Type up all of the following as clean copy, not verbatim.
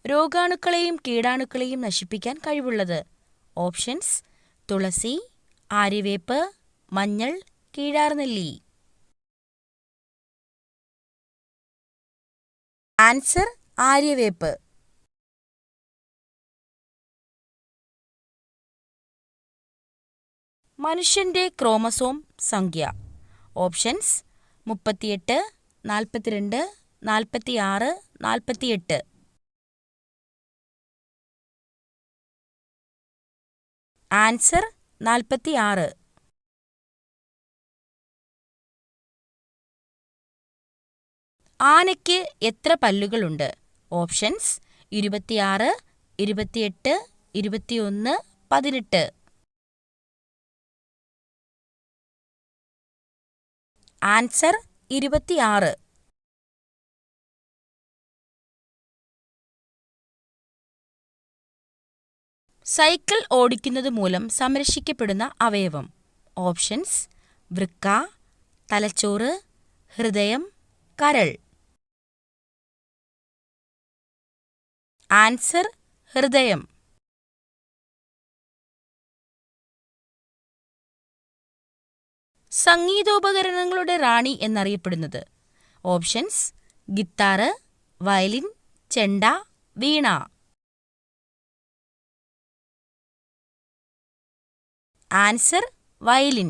രോഗാണുക്കളെയും കീടാണുക്കളെയും നശിപ്പിക്കാൻ കഴിവുള്ളത്? ഓപ്ഷൻസ്: തുളസി, ആര്യവേപ്പ്, മഞ്ഞൾ, കീഴാർനെല്ലി. ആൻസർ: ആര്യവേപ്പ്. മനുഷ്യന്റെ ക്രോമസോം സംഖ്യ. ഓപ്ഷൻസ്: 38, 42, 46, 48. ആൻസർ: 46. ആനയ്ക്ക് എത്ര പല്ലുകളുണ്ട്? ഓപ്ഷൻസ്: 26, 28, 21, 18. ആൻസർ: 26. സൈക്കിൾ ഓടിക്കുന്നത് മൂലം സംരക്ഷിക്കപ്പെടുന്ന അവയവം. ഓപ്ഷൻസ്: വൃക്ക, തലച്ചോറ്, ഹൃദയം, കരൾ. ആൻസർ: ഹൃദയം. സംഗീതോപകരണങ്ങളുടെ റാണി എന്നറിയപ്പെടുന്നത്? Options: guitar, violin, chenda, veena. Answer: violin.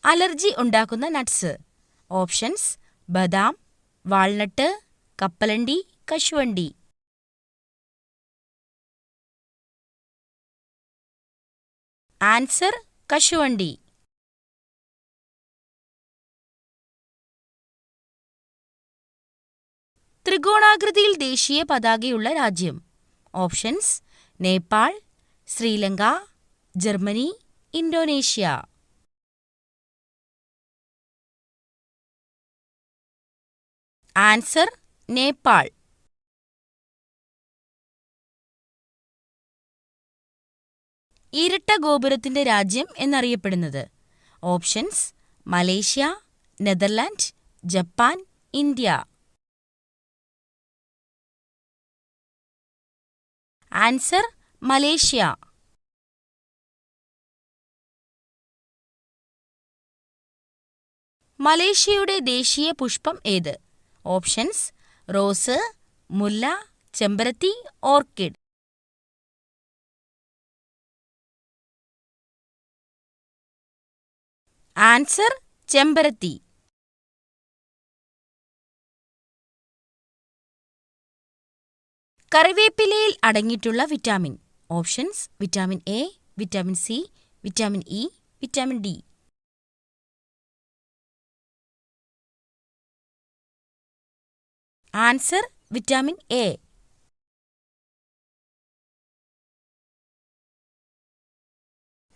Allergy ഉണ്ടാക്കുന്ന നട്ട്സ്. ഓപ്ഷൻസ്: ബദാം, വാൾനട്ട്, കപ്പലണ്ടി, കശുവണ്ടി. ആൻസർ: കശുവണ്ടി. ത്രികോണാകൃതിയിൽ ദേശീയ പതാകയുള്ള രാജ്യം. Options: Nepal, Sri Lanka, Germany, Indonesia. Answer: Nepal. ഇരട്ട ഗോപുരത്തിന്റെ രാജ്യം എന്നറിയപ്പെടുന്നത്? Options: Malaysia, Netherland, Japan, India. Answer: Malaysia. മലേഷ്യയുടെ ദേശീയ പുഷ്പം ഏത്? ഓപ്ഷൻസ്: റോസ്, മുല്ല, ചെമ്പരത്തി, ഓർക്കിഡ്. ആൻസർ: ചെമ്പരത്തി. കറിവേപ്പിലയിൽ അടങ്ങിയിട്ടുള്ള vitamin. Options: vitamin A, vitamin C, vitamin E, vitamin D. Answer: vitamin A.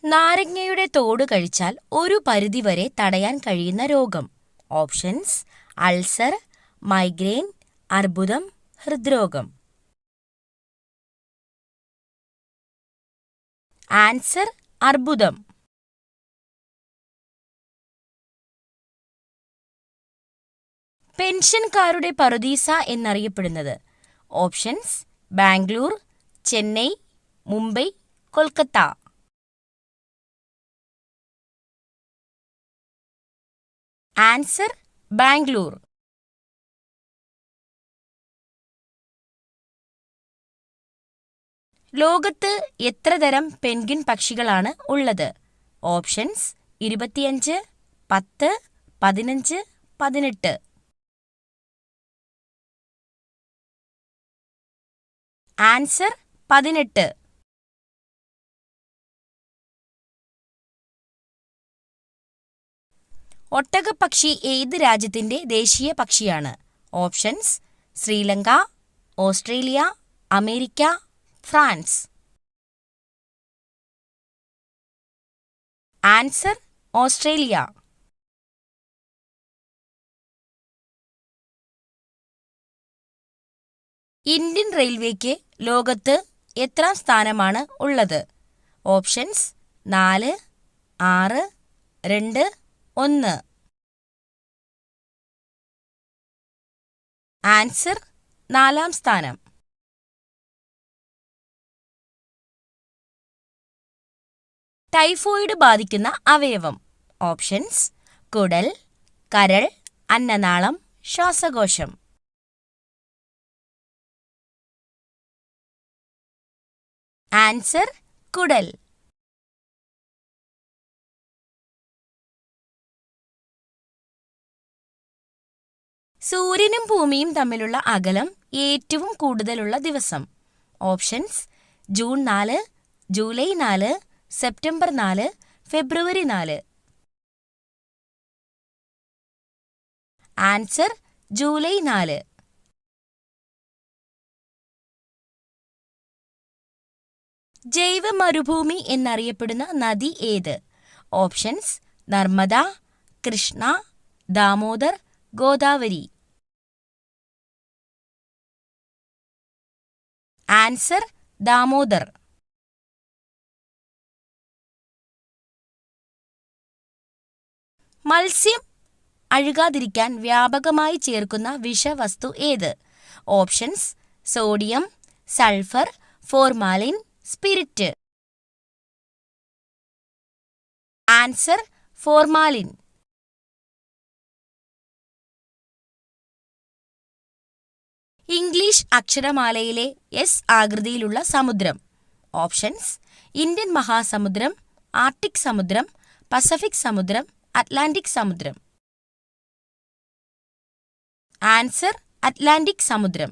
നാരങ്ങയുടെ തോട് കഴിച്ചാൽ ഒരു പരിധിവരെ തടയാൻ കഴിയുന്ന രോഗം. ഓപ്ഷൻസ്: അൾസർ, മൈഗ്രെയിൻ, അർബുദം, ഹൃദ്രോഗം. ആൻസർ: അർബുദം. പെൻഷൻകാരുടെ പറുദീസ എന്നറിയപ്പെടുന്നത്? ഓപ്ഷൻസ്: ബാംഗ്ലൂർ, ചെന്നൈ, മുംബൈ, കൊൽക്കത്ത. ആൻസർ: ബാംഗ്ലൂർ. ലോകത്ത് എത്ര തരം പെൻഗ്വിൻ പക്ഷികളാണ് ഉള്ളത്? ഓപ്ഷൻസ്: 25, 10, 15, 18. ആൻസർ: 18. ഒട്ടകപ്പക്ഷി ഏത് രാജ്യത്തിന്റെ ദേശീയ പക്ഷിയാണ്? Options: Sri Lanka, Australia, America, France. Answer: Australia. Indian റെയിൽവേക്ക് ലോകത്ത് എത്രാം സ്ഥാനമാണ് ഉള്ളത്? ഓപ്ഷൻസ്: 4, 6, 2, 1. ആൻസർ 4-ാം സ്ഥാനം. ടൈഫോയിഡ് ബാധിക്കുന്ന അവയവം. ഓപ്ഷൻസ്: കുടൽ, കരൾ, അന്നനാളം, ശ്വാസകോശം. ആൻസർ: കുടൽ. സൂര്യനും ഭൂമിയും തമ്മിലുള്ള അകലം ഏറ്റവും കൂടുതലുള്ള ദിവസം. Options: June 4, July 4, September 4, February 4. Answer: July 4. ജൈവ മരുഭൂമി എന്നറിയപ്പെടുന്ന നദി ഏത്? ഓപ്ഷൻസ്: നർമ്മദ, കൃഷ്ണ, ദാമോദർ, ഗോദാവരി. ആൻസർ: ദാമോദർ. മത്സ്യം അഴുകാതിരിക്കാൻ വ്യാപകമായി ചേർക്കുന്ന വിഷവസ്തു ഏത്? Options: sodium, sulphur, formalin, spirit. Answer: formalin. English അക്ഷരമാലയിലെ എസ് ആകൃതിയിലുള്ള സമുദ്രം. ഓപ്ഷൻസ്: ഇന്ത്യൻ മഹാസമുദ്രം, ആർട്ടിക് സമുദ്രം, പസഫിക് സമുദ്രം, അറ്റ്ലാന്റിക് സമുദ്രം. ആൻസർ: അറ്റ്ലാന്റിക് സമുദ്രം.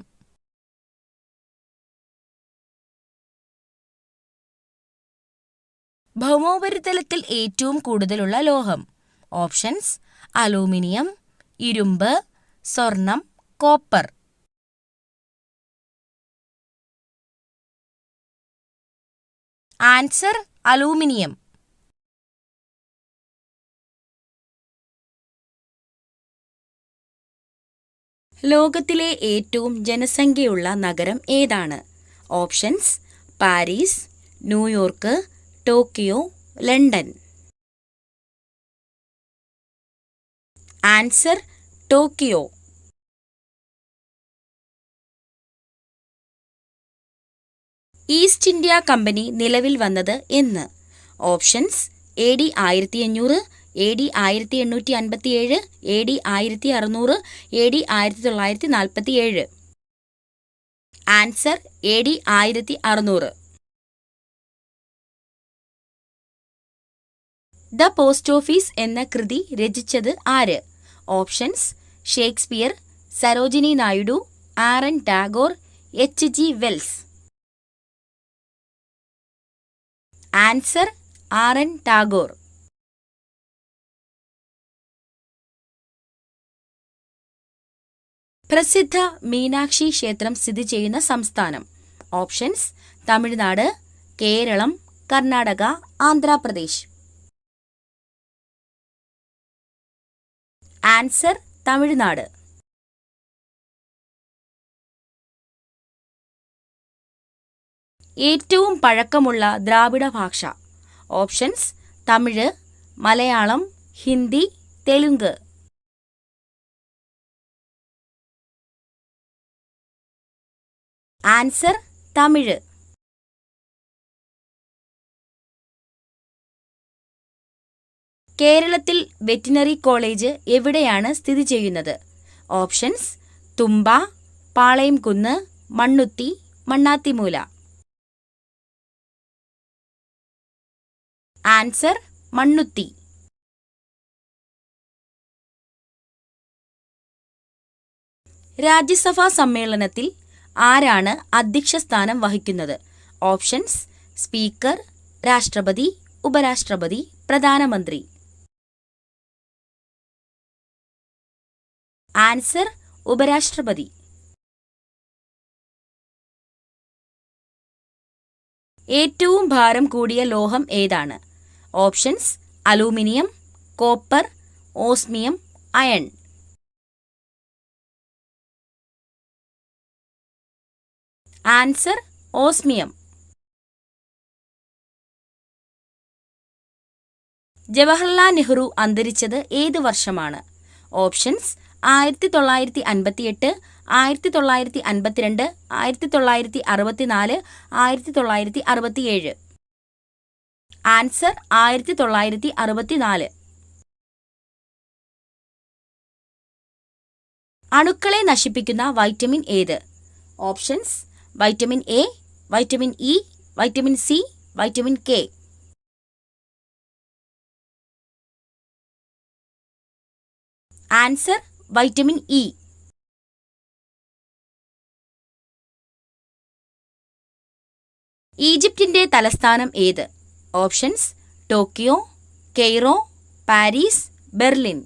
ഭൗമോപരിതലത്തിൽ ഏറ്റവും കൂടുതലുള്ള ലോഹം. ഓപ്ഷൻസ്: അലൂമിനിയം, ഇരുമ്പ്, സ്വർണം, കോപ്പർ. Answer: aluminium. ലോകത്തിലെ ഏറ്റവും ജനസംഖ്യയുള്ള നഗരം ഏതാണ്? Options: Paris, New York, Tokyo, London. Answer: Tokyo. East India company നിലവിൽ വന്നത് എന്ന്? Options: AD 1500, AD 1857, AD 1600, AD 1947. Answer: AD 1600. The post office എന്ന കൃതി രചിച്ചത് ആര്? Options: Shakespeare, Sarojini Naidu, RN Tagore, HG Wells. Answer: RN Tagore. പ്രസിദ്ധ മീനാക്ഷി ക്ഷേത്രം സ്ഥിതി ചെയ്യുന്ന സംസ്ഥാനം. ഓപ്ഷൻസ്: തമിഴ്നാട്, കേരളം, കർണാടക, ആന്ധ്രാപ്രദേശ്. ആൻസർ: തമിഴ്നാട്. ഏറ്റവും പഴക്കമുള്ള ദ്രാവിഡ ഭാഷ. ഓപ്ഷൻസ്: തമിഴ്, മലയാളം, ഹിന്ദി, തെലുങ്ക്. ആൻസർ: തമിഴ്. കേരളത്തിൽ വെറ്റിനറി കോളേജ് എവിടെയാണ് സ്ഥിതി ചെയ്യുന്നത്? ഓപ്ഷൻസ്: തുമ്പ, പാളയംകുന്ന്, മണ്ണുത്തി, മണ്ണാത്തിമൂല. ആൻസർ: മണ്ണുത്തി. രാജ്യസഭാ സമ്മേളനത്തിൽ ആരാണ് അധ്യക്ഷ സ്ഥാനം വഹിക്കുന്നത്? ഓപ്ഷൻസ്: സ്പീക്കർ, രാഷ്ട്രപതി, ഉപരാഷ്ട്രപതി, പ്രധാനമന്ത്രി. ആൻസർ: ഉപരാഷ്ട്രപതി. ഏറ്റവും ഭാരം കൂടിയ ലോഹം ഏതാണ്? Options: aluminium, copper, osmium, iron. Answer: osmium. Jawaharlal Nehru അന്തരിച്ചത് ഏത് വർഷമാണ്? ഓപ്ഷൻസ്: 1958, 1952, 1964, 1967. ആൻസർ 1964. അണുക്കളെ നശിപ്പിക്കുന്ന വൈറ്റമിൻ ഏത്? Options: vitamin A, vitamin E, vitamin C, vitamin K. Answer vitamin E. ഈജിപ്തിന്റെ തലസ്ഥാനം ഏത്? Options: Tokyo, Cairo, Paris, Berlin.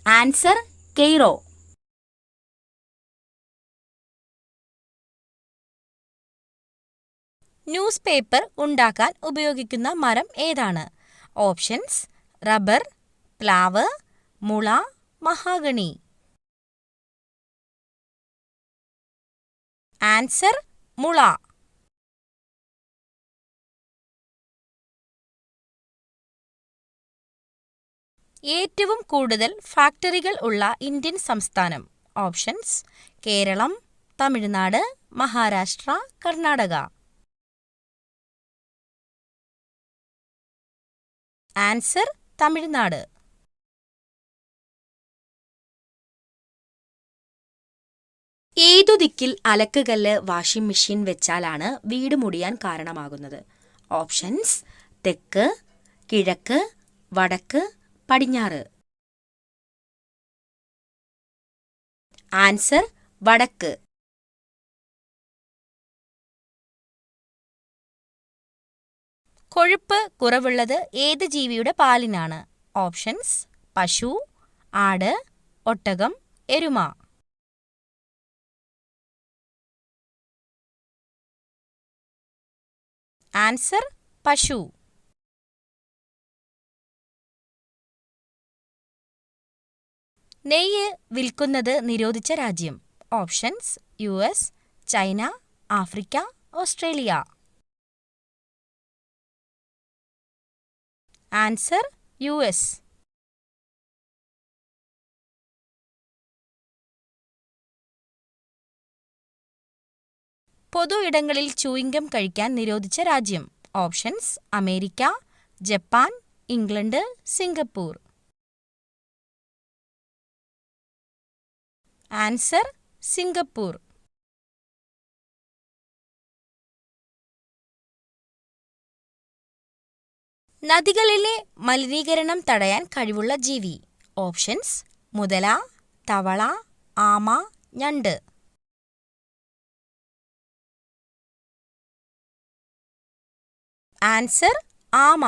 Answer Cairo. News paper ഉണ്ടാക്കാൻ ഉപയോഗിക്കുന്ന മരം ഏതാണ്? ഓപ്ഷൻസ്: റബ്ബർ, പ്ലാവ്, മുള, മഹാഗണി. ആൻസർ മുള. ഏറ്റവും കൂടുതൽ ഫാക്ടറികൾ ഉള്ള ഇന്ത്യൻ സംസ്ഥാനം? ഓപ്ഷൻസ്: കേരളം, തമിഴ്നാട്, മഹാരാഷ്ട്ര, കർണാടക. ആൻസർ തമിഴ്നാട്. ഏതു ദിക്കിൽ അലക്കുകല്ല് വാഷിംഗ് മെഷീൻ വെച്ചാലാണ് വീട് മുടിയാൻ കാരണമാകുന്നത്? ഓപ്ഷൻസ്: തെക്ക്, കിഴക്ക്, വടക്ക്, പടിഞ്ഞാറ്. ആൻസർ വടക്ക്. കൊഴുപ്പ് കുറവുള്ളത് ഏത് ജീവിയുടെ പാലിനാണ്? ഓപ്ഷൻസ്: പശു, ആട്, ഒട്ടകം, എരുമ. ആൻസർ പശു. നെയ്യ് വിൽക്കുന്നത് നിരോധിച്ച രാജ്യം? Options: US, China, Africa, Australia. Answer US. പൊതു ഇടങ്ങളിൽ ചൂയിംഗം കഴിക്കാൻ നിരോധിച്ച രാജ്യം? Options: America, Japan, England, Singapore. Answer Singapore. നദികളിലെ മലിനീകരണം തടയാൻ കഴിവുള്ള ജീവി? ഓപ്ഷൻസ്: മുതല, തവള, ആമ, ഞണ്ട്. ആൻസർ ആമ.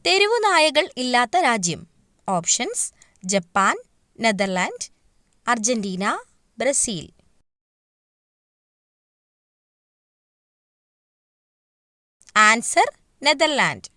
തെരുവുനായകൾ ഇല്ലാത്ത രാജ്യം? Options: Japan, Netherland, Argentina, Brazil. Answer Netherland.